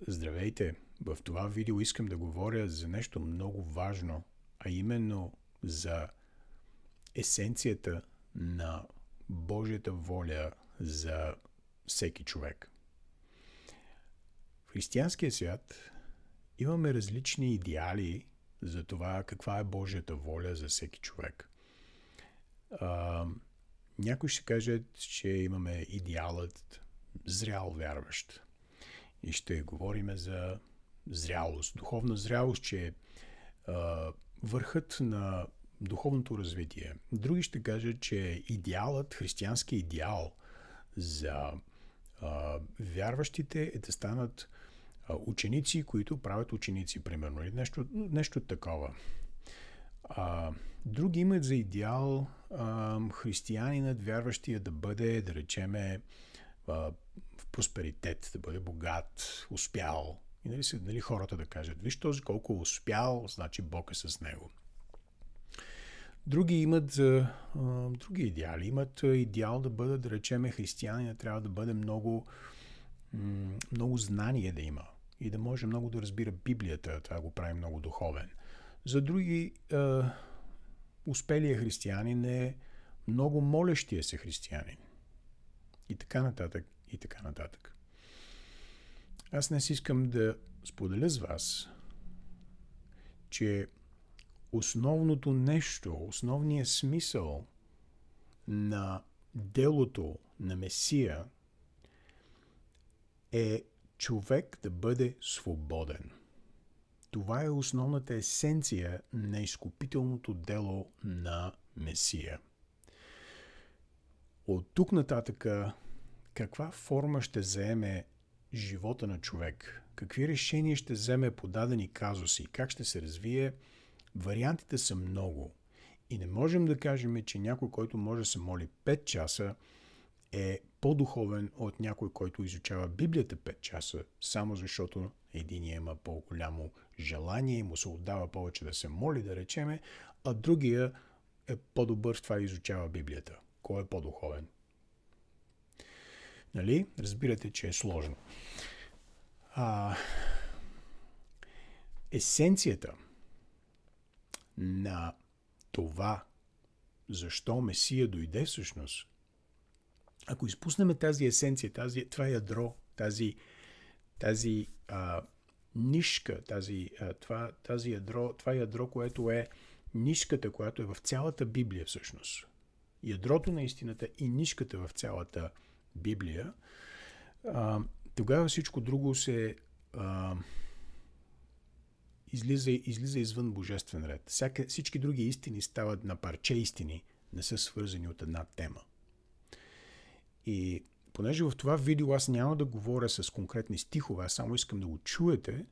Здравейте! В това видео искам да говоря за нещо много важно, а именно за есенцията на Божията воля за всеки човек. В християнския свят имаме различни идеали за това каква е Божията воля за всеки човек. Някой ще каже, че имаме идеалът зрял вярващ. И ще говорим за зрялост, духовна зрялост, че е върхът на духовното развитие. Други ще кажат, че идеалът, християнски идеал за вярващите е да станат ученици, които правят ученици, примерно, или нещо такова. Други имат за идеал християнинът, вярващия да бъде, да речеме, в просперитет, да бъде богат, успял. И нали хората да кажат, виж този колко е успял, значи Бог е с него. Други имат други идеали. Имат идеал да бъдат, да речеме, християнина трябва да бъде много знание да има и да може много да разбира Библията. Това го прави много духовен. За други успелия християнин е много молещия се християнин. И така нататък, и така нататък. Аз днес искам да споделя с вас, че основното нещо, основният смисъл на делото на Месия е човек да бъде свободен. Това е основната есенция на изкупителното дело на Месия. От тук нататъка каква форма ще заеме живота на човек, какви решения ще вземе по дадени казуси, как ще се развие, вариантите са много. И не можем да кажем, че някой, който може да се моли 5 часа, е по-духовен от някой, който изучава Библията 5 часа, само защото единия има по-голямо желание и му се отдава повече да се моли, да речеме, а другия е по-добър в това и изучава Библията. Кой е по-духовен? Нали? Разбирате, че е сложно. Есенцията на това, защо Месия дойде всъщност, ако изпуснем тази есенция, това ядро, тази нишка, това ядро, което е нишката, която е в цялата Библия всъщност. Ядрото на истината и нишката в цялата Библия, тогава всичко друго се излиза извън божествен ред. Всички други истини стават на парче истини, не са свързани от една тема. И понеже в това видео аз няма да говоря с конкретни стихове, аз само искам да го чуете,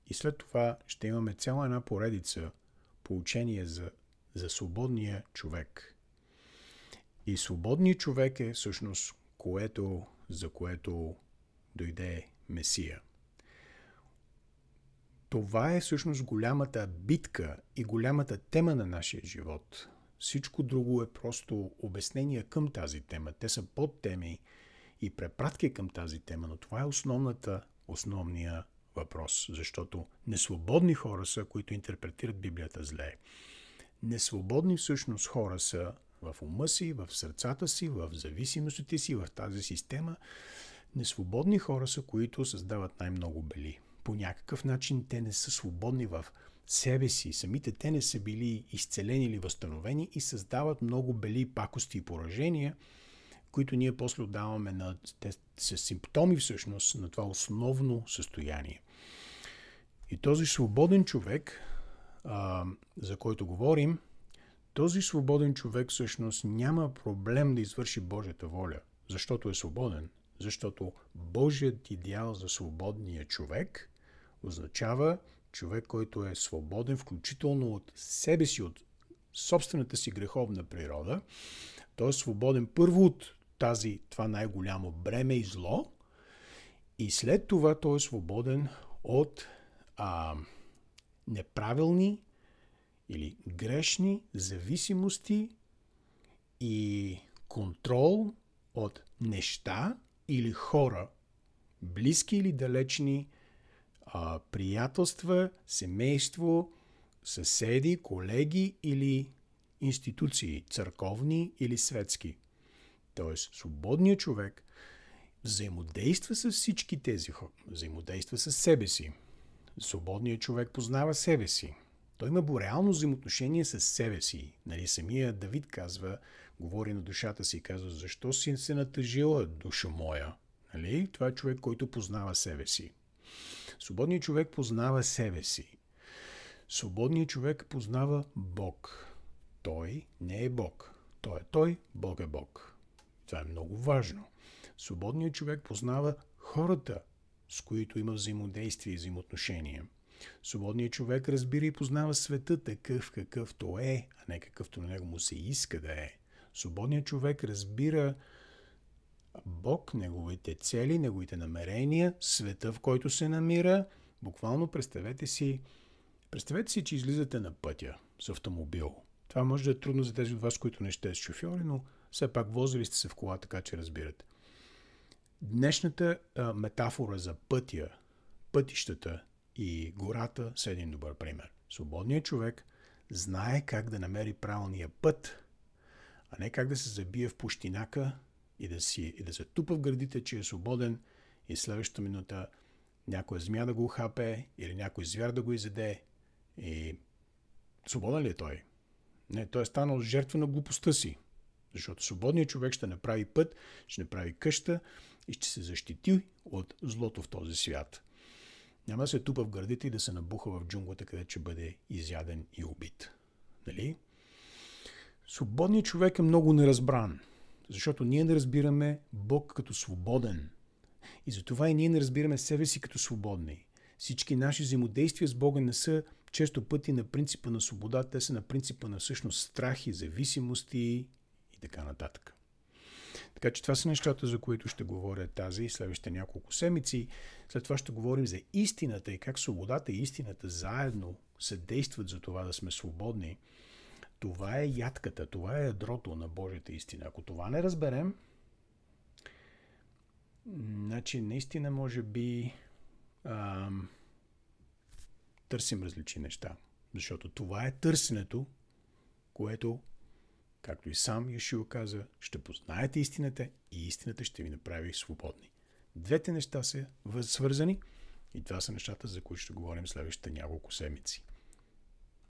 и след това ще имаме цяла една поредица поучения за свободния човек. И свободният човек е всъщност за което дойде Месия. Това е всъщност голямата битка и голямата тема на нашия живот. Всичко друго е просто обяснение към тази тема. Те са подтеми и препратки към тази тема, но това е основния въпрос, защото несвободни хора са, които интерпретират Библията зле. Несвободни всъщност хора са в ума си, в сърцата си, в зависимостите си, в тази система. Несвободни хора са, които създават най-много бели. По някакъв начин те не са свободни в себе си. Самите те не са били изцелени или възстановени и създават много бели, пакости и поражения, които ние после отдаваме те са симптоми всъщност на това основно състояние. И този свободен човек, за който говорим, този свободен човек всъщност няма проблем да извърши Божията воля, защото е свободен. Защото Божият идеал за свободния човек означава човек, който е свободен, включително от себе си, от собствената си греховна природа. Той е свободен първо от това най-голямо бреме и зло, и след това той е свободен от неправилни или грешни зависимости и контрол от неща, или хора, близки или далечни, приятелства, семейство, съседи, колеги или институции, църковни или светски. Тоест, свободният човек взаимодейства с всички тези хора, взаимодейства с себе си. Свободният човек познава себе си. Той има реално взаимоотношение с себе си. Нали, самия Давид казва, говори на душата си и казва, защо си се натъжила, душа моя? Нали? Това е човек, който познава себе си. Свободният човек познава себе си. Свободният човек познава Бог. Той не е Бог. Той е той, Бог е Бог. Това е много важно. Свободният човек познава хората, с които има взаимодействие и взаимоотношения. Свободният човек разбира и познава света такъв какъвто е, а не какъвто на него му се иска да е. Свободният човек разбира Бог, неговите цели, неговите намерения, света, в който се намира. Буквално представете си, че излизате на пътя с автомобил. Това може да е трудно за тези от вас, които не сте с шофьори, но все пак возили сте се в кола, така че разбирате. Днешната метафора за пътя, пътищата и гората са един добър пример. Свободният човек знае как да намери правилния път, а не как да се забие в пущинака и да се тупа в гърдите, че е свободен и следващата минута някоя змия да го ухапе или някой звяр да го изяде. И свободен ли е той? Не, той е станал жертва на глупостта си. Защото свободният човек ще направи път, ще направи къща и ще се защити от злото в този свят. Няма да се тупа в гърдите и да се набуха в джунглата, където ще бъде изяден и убит. Нали? Свободният човек е много неразбран, защото ние не разбираме Бог като свободен. И затова и ние не разбираме себе си като свободни. Всички наши взаимодействия с Бога не са често пъти на принципа на свобода, те са на принципа на всъщност страхи, зависимости и така нататък. Така че това са нещата, за които ще говоря тази и следващите няколко седмици. След това ще говорим за истината и как свободата и истината заедно се действат за това да сме свободни. Това е ядката, това е ядрото на Божията истина. Ако това не разберем, значи наистина може би търсим различни неща. Защото това е търсенето, което, както и сам Йешуа каза, ще познаете истината и истината ще ви направи свободни. Двете неща са свързани и това са нещата, за които ще говорим следващите няколко седмици.